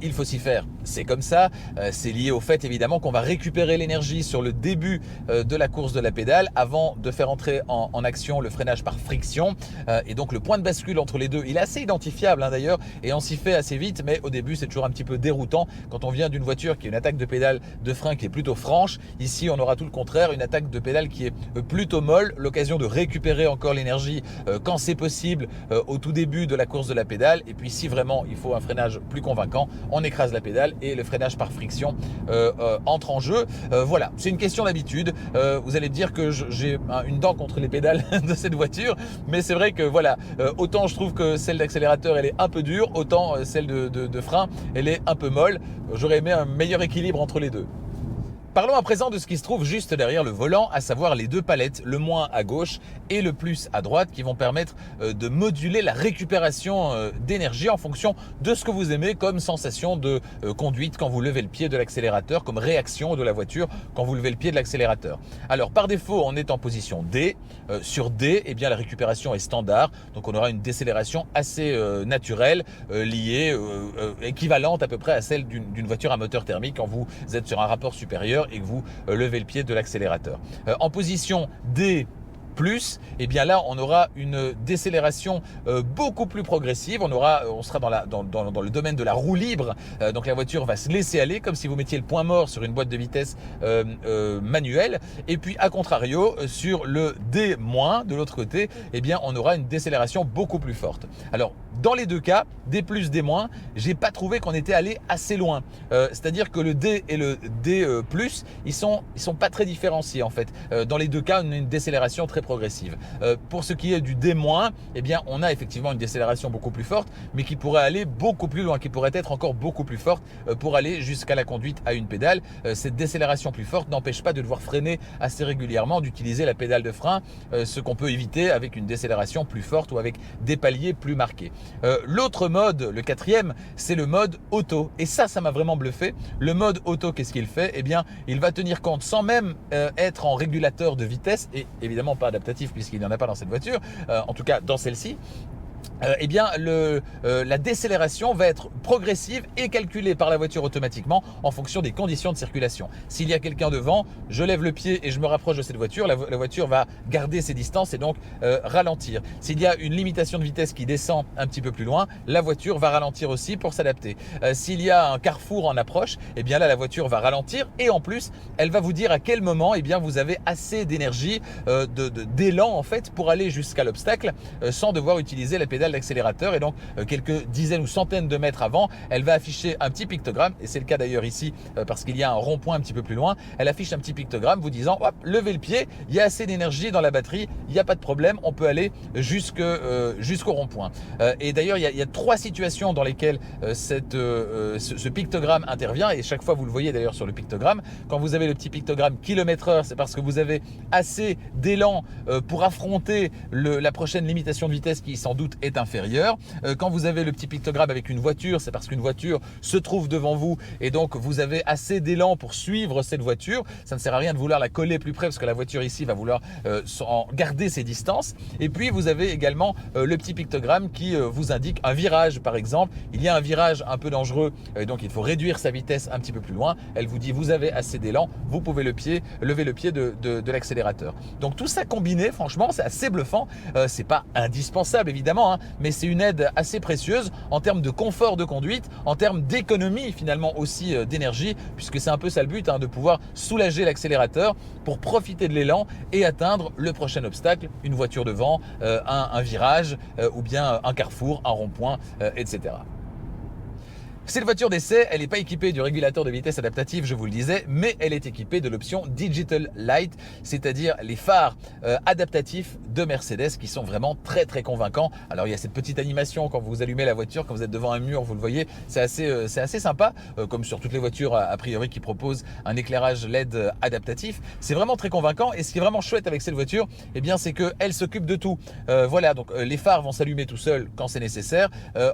A: Il faut s'y faire, c'est comme ça. C'est lié au fait évidemment qu'on va récupérer l'énergie sur le début de la course de la pédale avant de faire entrer en action le freinage par friction. Et donc le point de bascule entre les deux, il est assez identifiable d'ailleurs, et on s'y fait assez vite, mais au début c'est toujours un petit peu déroutant quand on vient d'une voiture qui a une attaque de pédale de frein qui est plutôt franche. Ici on aura tout le contraire, une attaque de pédale qui est plutôt molle, l'occasion de récupérer encore l'énergie quand c'est possible au tout début de la course de la pédale. Et puis si vraiment il faut un freinage plus convaincant, on écrase la pédale et le freinage par friction entre en jeu. Voilà, c'est une question d'habitude. Vous allez me dire que j'ai une dent contre les pédales de cette voiture, mais c'est vrai que voilà, autant je trouve que celle d'accélérateur elle est un peu dure, autant celle de frein elle est un peu molle. J'aurais aimé un meilleur équilibre entre les deux. Parlons à présent de ce qui se trouve juste derrière le volant, à savoir les deux palettes, le moins à gauche et le plus à droite, qui vont permettre de moduler la récupération d'énergie en fonction de ce que vous aimez comme sensation de conduite quand vous levez le pied de l'accélérateur, comme réaction de la voiture quand vous levez le pied de l'accélérateur. Alors par défaut, on est en position D. Sur D, eh bien, la récupération est standard, donc on aura une décélération assez naturelle, liée, équivalente à peu près à celle d'une voiture à moteur thermique quand vous êtes sur un rapport supérieur et que vous levez le pied de l'accélérateur. En position D+, et bien là on aura une décélération beaucoup plus progressive, on sera dans le domaine de la roue libre, donc la voiture va se laisser aller comme si vous mettiez le point mort sur une boîte de vitesse manuelle, et puis à contrario sur le D- de l'autre côté, et bien on aura une décélération beaucoup plus forte. Alors dans les deux cas, D+, D-, j'ai pas trouvé qu'on était allé assez loin, c'est-à-dire que le D et le D+, ils sont pas très différenciés en fait. Dans les deux cas, on a une décélération très progressive. Pour ce qui est du D-, eh bien, on a effectivement une décélération beaucoup plus forte, mais qui pourrait aller beaucoup plus loin, qui pourrait être encore beaucoup plus forte pour aller jusqu'à la conduite à une pédale. Cette décélération plus forte n'empêche pas de devoir freiner assez régulièrement, d'utiliser la pédale de frein, ce qu'on peut éviter avec une décélération plus forte ou avec des paliers plus marqués. L'autre mode, le quatrième, c'est le mode auto. Et ça m'a vraiment bluffé. Le mode auto, qu'est-ce qu'il fait? Eh bien, il va tenir compte sans même être en régulateur de vitesse, et évidemment pas adaptatif puisqu'il n'y en a pas dans cette voiture, en tout cas dans celle-ci. Eh bien, la décélération va être progressive et calculée par la voiture automatiquement en fonction des conditions de circulation. S'il y a quelqu'un devant, je lève le pied et je me rapproche de cette voiture, la voiture va garder ses distances et donc ralentir. S'il y a une limitation de vitesse qui descend un petit peu plus loin, la voiture va ralentir aussi pour s'adapter. S'il y a un carrefour en approche, eh bien là la voiture va ralentir, et en plus elle va vous dire à quel moment eh bien, vous avez assez d'énergie, d'élan en fait pour aller jusqu'à l'obstacle sans devoir utiliser la pédale d'accélérateur, et donc quelques dizaines ou centaines de mètres avant, elle va afficher un petit pictogramme, et c'est le cas d'ailleurs ici parce qu'il y a un rond-point un petit peu plus loin. Elle affiche un petit pictogramme vous disant hop, levez le pied, il y a assez d'énergie dans la batterie, il n'y a pas de problème, on peut aller jusqu'au rond-point. Et d'ailleurs il y a trois situations dans lesquelles ce pictogramme intervient, et chaque fois vous le voyez d'ailleurs sur le pictogramme. Quand vous avez le petit pictogramme km/h, c'est parce que vous avez assez d'élan pour affronter la prochaine limitation de vitesse qui sans doute est inférieure. Quand vous avez le petit pictogramme avec une voiture, c'est parce qu'une voiture se trouve devant vous, et donc vous avez assez d'élan pour suivre cette voiture. Ça ne sert à rien de vouloir la coller plus près parce que la voiture ici va vouloir garder ses distances. Et puis vous avez également le petit pictogramme qui vous indique un virage par exemple. Il y a un virage un peu dangereux, donc il faut réduire sa vitesse un petit peu plus loin. Elle vous dit vous avez assez d'élan, vous pouvez lever le pied de l'accélérateur. Donc tout ça combiné, franchement c'est assez bluffant. C'est pas indispensable évidemment, hein, mais c'est une aide assez précieuse en termes de confort de conduite, en termes d'économie finalement aussi d'énergie, puisque c'est un peu ça le but, hein, de pouvoir soulager l'accélérateur pour profiter de l'élan et atteindre le prochain obstacle, une voiture devant, un virage ou bien un carrefour, un rond-point, etc. Cette voiture d'essai, elle n'est pas équipée du régulateur de vitesse adaptatif, je vous le disais, mais elle est équipée de l'option Digital Light, c'est-à-dire les phares adaptatifs de Mercedes qui sont vraiment très très convaincants. Alors il y a cette petite animation quand vous allumez la voiture, quand vous êtes devant un mur, vous le voyez, c'est assez sympa, comme sur toutes les voitures a priori qui proposent un éclairage LED adaptatif. C'est vraiment très convaincant, et ce qui est vraiment chouette avec cette voiture, eh bien c'est qu'elle s'occupe de tout. Voilà, donc les phares vont s'allumer tout seuls quand c'est nécessaire.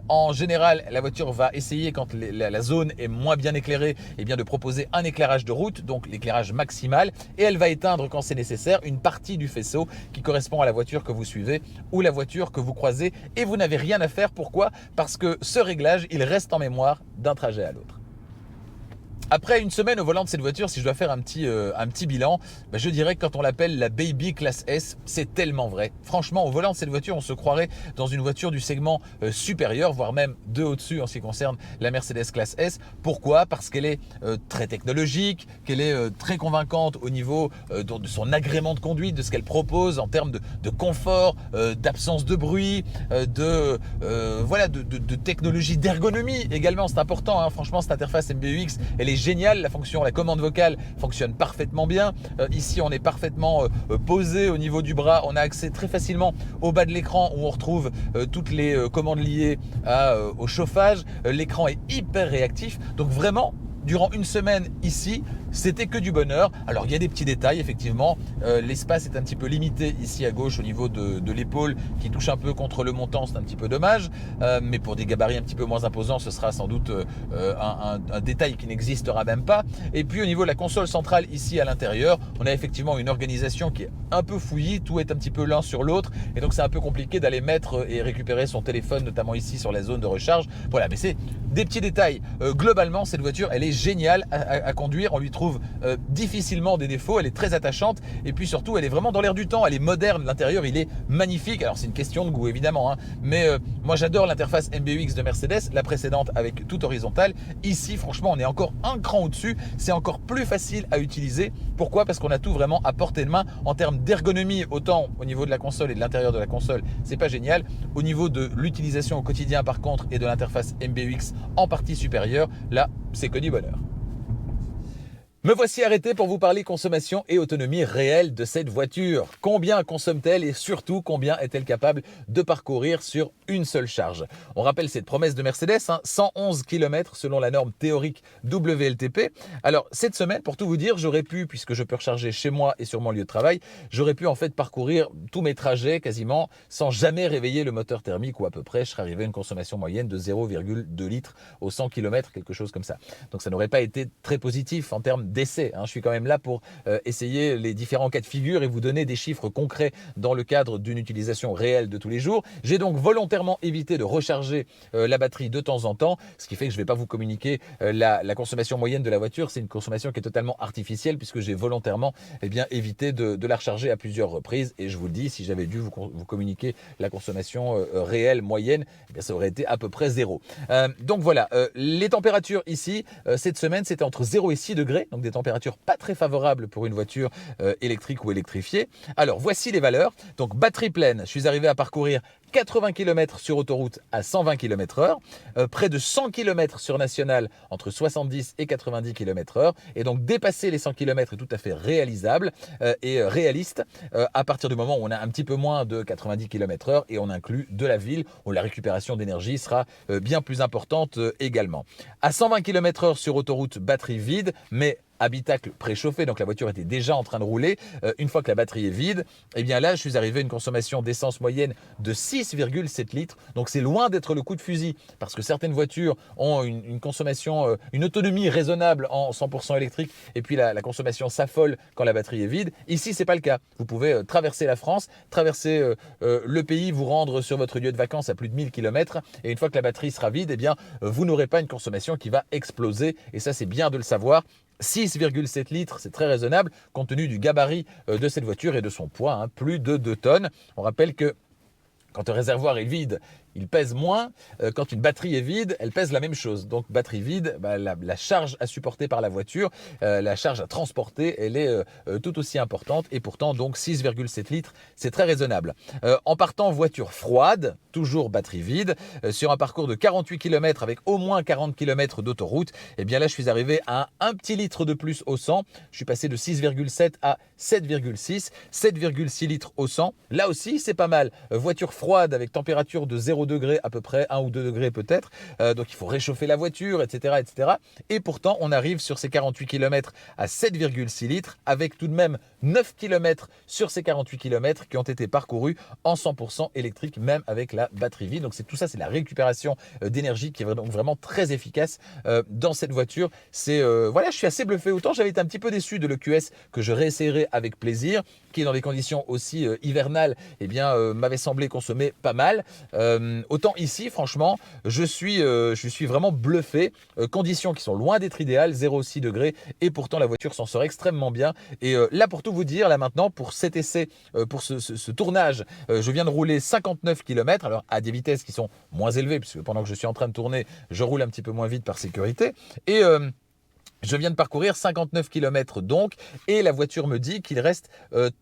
A: En général, la voiture va essayer quand la zone est moins bien éclairée, eh bien de proposer un éclairage de route, donc l'éclairage maximal, et elle va éteindre quand c'est nécessaire une partie du faisceau qui correspond à la voiture que vous suivez ou la voiture que vous croisez, et vous n'avez rien à faire. Pourquoi? Parce que ce réglage, il reste en mémoire d'un trajet à l'autre. Après une semaine au volant de cette voiture, si je dois faire un petit bilan, je dirais que quand on l'appelle la Baby Classe S, c'est tellement vrai. Franchement, au volant de cette voiture, on se croirait dans une voiture du segment supérieur, voire même deux au-dessus en ce qui concerne la Mercedes Classe S. Pourquoi? Parce qu'elle est très technologique, qu'elle est très convaincante au niveau de son agrément de conduite, de ce qu'elle propose en termes de confort, d'absence de bruit, de technologie, d'ergonomie également. C'est important, hein. Franchement, cette interface MBUX, elle est génial, la commande vocale fonctionne parfaitement bien. Ici on est parfaitement posé au niveau du bras, on a accès très facilement au bas de l'écran où on retrouve toutes les commandes liées au chauffage. L'écran est hyper réactif, donc vraiment durant une semaine ici, c'était que du bonheur. Alors il y a des petits détails effectivement, l'espace est un petit peu limité ici à gauche au niveau de l'épaule qui touche un peu contre le montant, c'est un petit peu dommage, mais pour des gabarits un petit peu moins imposants ce sera sans doute un détail qui n'existera même pas. Et puis au niveau de la console centrale ici à l'intérieur, on a effectivement une organisation qui est un peu fouillie, tout est un petit peu l'un sur l'autre et donc c'est un peu compliqué d'aller mettre et récupérer son téléphone, notamment ici sur la zone de recharge. Voilà, mais c'est des petits détails. Globalement cette voiture elle est géniale à conduire, on lui trouve difficilement des défauts, elle est très attachante et puis surtout elle est vraiment dans l'air du temps, elle est moderne, l'intérieur il est magnifique. Alors c'est une question de goût évidemment, hein, mais moi j'adore l'interface MBUX de Mercedes, la précédente avec tout horizontal. Ici franchement on est encore un cran au-dessus, c'est encore plus facile à utiliser. Pourquoi? Parce qu'on a tout vraiment à portée de main en termes d'ergonomie, autant au niveau de la console et de l'intérieur de la console, c'est pas génial. Au niveau de l'utilisation au quotidien par contre et de l'interface MBUX en partie supérieure, là c'est que du bonheur. Me voici arrêté pour vous parler consommation et autonomie réelle de cette voiture. Combien consomme-t-elle et surtout combien est-elle capable de parcourir sur une seule charge? On rappelle cette promesse de Mercedes, 111 km selon la norme théorique WLTP. Alors cette semaine, pour tout vous dire, j'aurais pu, puisque je peux recharger chez moi et sur mon lieu de travail, j'aurais pu en fait parcourir tous mes trajets quasiment sans jamais réveiller le moteur thermique ou à peu près. Je serais arrivé à une consommation moyenne de 0,2 litres au 100 km, quelque chose comme ça. Donc ça n'aurait pas été très positif en termes d'essai. Je suis quand même là pour essayer les différents cas de figure et vous donner des chiffres concrets dans le cadre d'une utilisation réelle de tous les jours. J'ai donc volontairement évité de recharger la batterie de temps en temps, ce qui fait que je ne vais pas vous communiquer la consommation moyenne de la voiture. C'est une consommation qui est totalement artificielle puisque j'ai volontairement évité de la recharger à plusieurs reprises. Et je vous le dis, si j'avais dû vous communiquer la consommation réelle moyenne, ça aurait été à peu près 0. Donc voilà, les températures ici, cette semaine, c'était entre 0 et 6 degrés. Donc des températures pas très favorables pour une voiture électrique ou électrifiée. Alors voici les valeurs. Donc batterie pleine, je suis arrivé à parcourir 80 km sur autoroute à 120 km/h, près de 100 km sur nationale entre 70 et 90 km/h. Et donc dépasser les 100 km est tout à fait réalisable et réaliste à partir du moment où on a un petit peu moins de 90 km/h et on inclut de la ville où la récupération d'énergie sera bien plus importante également. À 120 km/h sur autoroute, batterie vide, mais habitacle préchauffé, donc la voiture était déjà en train de rouler. Une fois que la batterie est vide, eh bien là, je suis arrivé à une consommation d'essence moyenne de 6,7 litres. Donc c'est loin d'être le coup de fusil, parce que certaines voitures ont une consommation, une autonomie raisonnable en 100% électrique, et puis la consommation s'affole quand la batterie est vide. Ici, c'est pas le cas. Vous pouvez traverser la France, traverser le pays, vous rendre sur votre lieu de vacances à plus de 1000 km, et une fois que la batterie sera vide, eh bien, vous n'aurez pas une consommation qui va exploser, et ça, c'est bien de le savoir. 6,7 litres, c'est très raisonnable compte tenu du gabarit de cette voiture et de son poids, plus de 2 tonnes. On rappelle que quand un réservoir est vide, il pèse moins. Quand une batterie est vide, elle pèse la même chose. Donc batterie vide, la charge à supporter par la voiture, la charge à transporter, elle est tout aussi importante. Et pourtant, donc 6,7 litres, c'est très raisonnable. En partant voiture froide, toujours batterie vide, sur un parcours de 48 km avec au moins 40 km d'autoroute, eh bien là, je suis arrivé à un petit litre de plus au 100. Je suis passé de 6,7 à 7,6, 7,6 litres au 100. Là aussi, c'est pas mal. Voiture froide avec température de 0 degrés à peu près, 1 ou 2 degrés peut-être. Donc il faut réchauffer la voiture, etc., etc. Et pourtant, on arrive sur ces 48 km à 7,6 litres avec tout de même 9 km sur ces 48 km qui ont été parcourus en 100% électrique, même avec la batterie vide. Donc tout ça, c'est la récupération d'énergie qui est donc vraiment très efficace dans cette voiture. Voilà, je suis assez bluffé. Autant j'avais été un petit peu déçu de l'EQS que je réessayerai avec plaisir, qui dans des conditions aussi hivernales, eh bien, m'avait semblé consommer pas mal. Autant ici, franchement, je suis vraiment bluffé. Conditions qui sont loin d'être idéales, 0,6 degrés, et pourtant la voiture s'en sort extrêmement bien. Et là, pour tout vous dire, là maintenant, pour cet essai, pour ce tournage, je viens de rouler 59 km, alors à des vitesses qui sont moins élevées, puisque pendant que je suis en train de tourner, je roule un petit peu moins vite par sécurité. Et je viens de parcourir 59 km donc, et la voiture me dit qu'il reste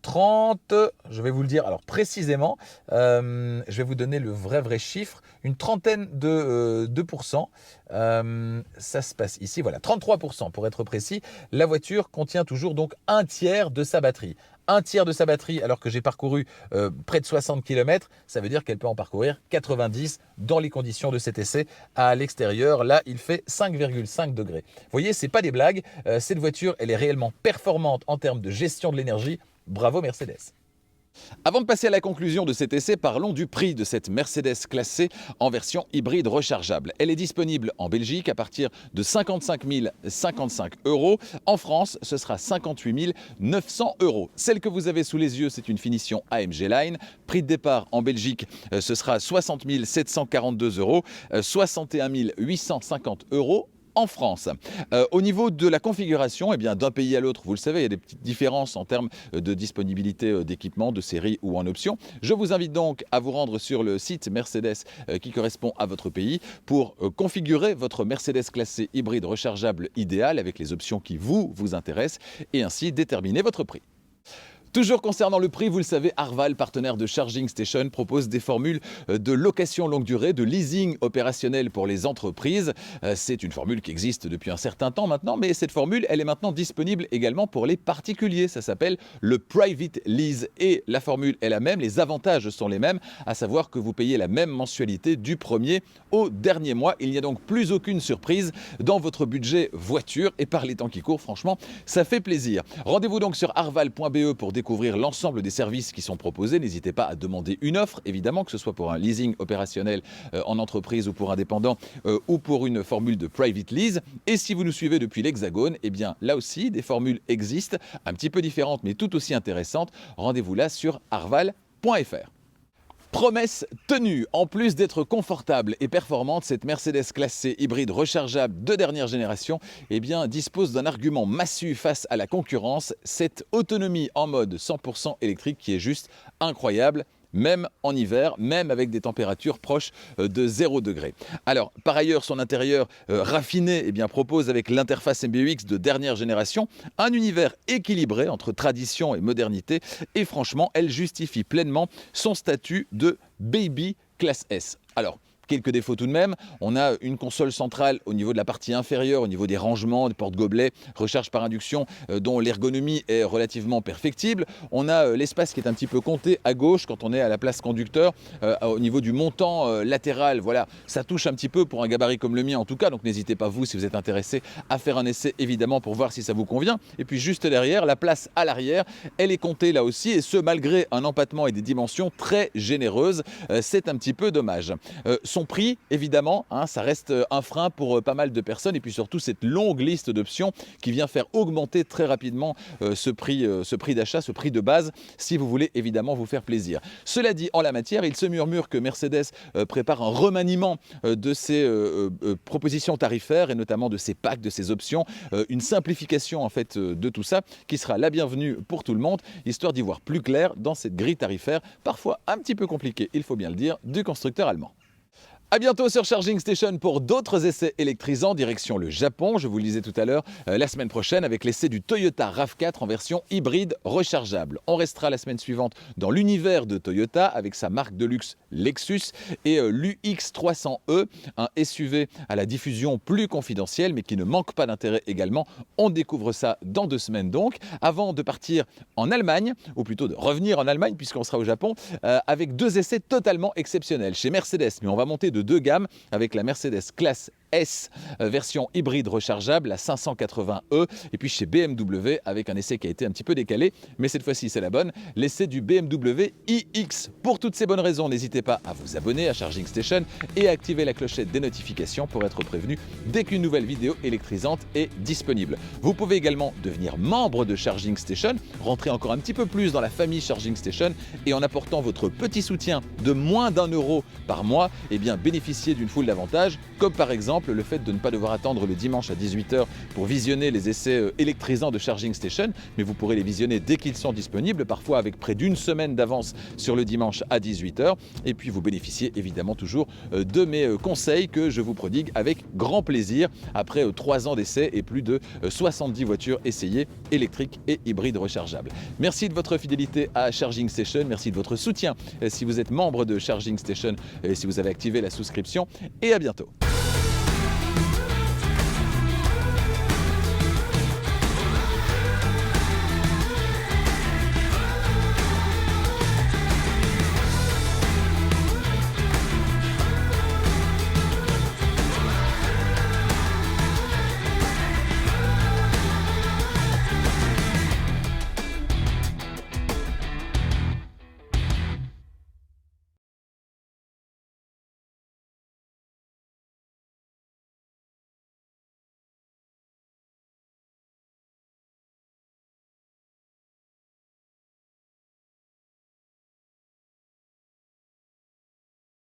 A: 30, je vais vous le dire alors précisément, je vais vous donner le vrai chiffre, une trentaine de 2%, ça se passe ici, voilà, 33% pour être précis. La voiture contient toujours donc un tiers de sa batterie. un tiers de sa batterie alors que j'ai parcouru près de 60 km, ça veut dire qu'elle peut en parcourir 90 dans les conditions de cet essai à l'extérieur. Là, il fait 5,5 degrés. Vous voyez, ce n'est pas des blagues. Cette voiture, elle est réellement performante en termes de gestion de l'énergie. Bravo Mercedes. Avant de passer à la conclusion de cet essai, parlons du prix de cette Mercedes classe C en version hybride rechargeable. Elle est disponible en Belgique à partir de 55 055 €. En France, ce sera 58 900 €. Celle que vous avez sous les yeux, c'est une finition AMG Line. Prix de départ en Belgique, ce sera 60 742 €, 61 850 €. En France. Au niveau de la configuration, eh bien, d'un pays à l'autre, vous le savez, il y a des petites différences en termes de disponibilité d'équipement, de série ou en option. Je vous invite donc à vous rendre sur le site Mercedes qui correspond à votre pays pour configurer votre Mercedes classe C hybride rechargeable idéal avec les options qui vous intéressent et ainsi déterminer votre prix. Toujours concernant le prix, vous le savez, Arval, partenaire de Charging Station, propose des formules de location longue durée, de leasing opérationnel pour les entreprises. C'est une formule qui existe depuis un certain temps maintenant, mais cette formule, elle est maintenant disponible également pour les particuliers. Ça s'appelle le Private Lease et la formule est la même, les avantages sont les mêmes, à savoir que vous payez la même mensualité du premier au dernier mois. Il n'y a donc plus aucune surprise dans votre budget voiture et par les temps qui courent, franchement, ça fait plaisir. Rendez-vous donc sur arval.be pour découvrir l'ensemble des services qui sont proposés. N'hésitez pas à demander une offre, évidemment, que ce soit pour un leasing opérationnel en entreprise ou pour indépendant ou pour une formule de private lease. Et si vous nous suivez depuis l'Hexagone, eh bien là aussi, des formules existent, un petit peu différentes mais tout aussi intéressantes. Rendez-vous là sur arval.fr. Promesse tenue, en plus d'être confortable et performante, cette Mercedes classe C hybride rechargeable de dernière génération eh bien, dispose d'un argument massue face à la concurrence, cette autonomie en mode 100% électrique qui est juste incroyable. Même en hiver, même avec des températures proches de 0 degré. Alors, par ailleurs, son intérieur raffiné eh bien, propose avec l'interface MBUX de dernière génération un univers équilibré entre tradition et modernité et franchement, elle justifie pleinement son statut de Baby classe S. Alors, quelques défauts tout de même. On a une console centrale au niveau de la partie inférieure, au niveau des rangements, des porte-gobelets, recharge par induction dont l'ergonomie est relativement perfectible. On a l'espace qui est un petit peu compté à gauche quand on est à la place conducteur. Au niveau du montant latéral, voilà, ça touche un petit peu pour un gabarit comme le mien en tout cas. Donc n'hésitez pas vous, si vous êtes intéressé, à faire un essai évidemment pour voir si ça vous convient. Et puis juste derrière, la place à l'arrière, elle est comptée là aussi et ce malgré un empattement et des dimensions très généreuses. C'est un petit peu dommage. Son prix, évidemment, ça reste un frein pour pas mal de personnes et puis surtout cette longue liste d'options qui vient faire augmenter très rapidement ce prix d'achat, ce prix de base, si vous voulez évidemment vous faire plaisir. Cela dit, en la matière, il se murmure que Mercedes prépare un remaniement de ses propositions tarifaires et notamment de ses packs, de ses options, une simplification en fait de tout ça qui sera la bienvenue pour tout le monde, histoire d'y voir plus clair dans cette grille tarifaire, parfois un petit peu compliquée, il faut bien le dire, du constructeur allemand. A bientôt sur Charging Station pour d'autres essais électrisants direction le Japon. Je vous le disais tout à l'heure, la semaine prochaine avec l'essai du Toyota RAV4 en version hybride rechargeable. On restera la semaine suivante dans l'univers de Toyota avec sa marque de luxe Lexus et l'UX300e, un SUV à la diffusion plus confidentielle mais qui ne manque pas d'intérêt également. On découvre ça dans 2 semaines donc, avant de partir en Allemagne, ou plutôt de revenir en Allemagne puisqu'on sera au Japon, avec 2 essais totalement exceptionnels chez Mercedes. Mais on va monter de 2 gammes avec la Mercedes classe S, version hybride rechargeable, la 580e, et puis chez BMW avec un essai qui a été un petit peu décalé, mais cette fois-ci c'est la bonne, l'essai du BMW iX. Pour toutes ces bonnes raisons, n'hésitez pas à vous abonner à Charging Station et à activer la clochette des notifications pour être prévenu dès qu'une nouvelle vidéo électrisante est disponible. Vous pouvez également devenir membre de Charging Station, rentrer encore un petit peu plus dans la famille Charging Station et en apportant votre petit soutien de moins d'1 € par mois, eh bien bénéficier d'une foule d'avantages, comme par exemple le fait de ne pas devoir attendre le dimanche à 18 h pour visionner les essais électrisants de Charging Station, mais vous pourrez les visionner dès qu'ils sont disponibles, parfois avec près d'1 semaine d'avance sur le dimanche à 18 h. Et puis vous bénéficiez évidemment toujours de mes conseils que je vous prodigue avec grand plaisir après 3 ans d'essais et plus de 70 voitures essayées électriques et hybrides rechargeables. Merci de votre fidélité à Charging Station, merci de votre soutien si vous êtes membre de Charging Station et si vous avez activé la souscription, et à bientôt.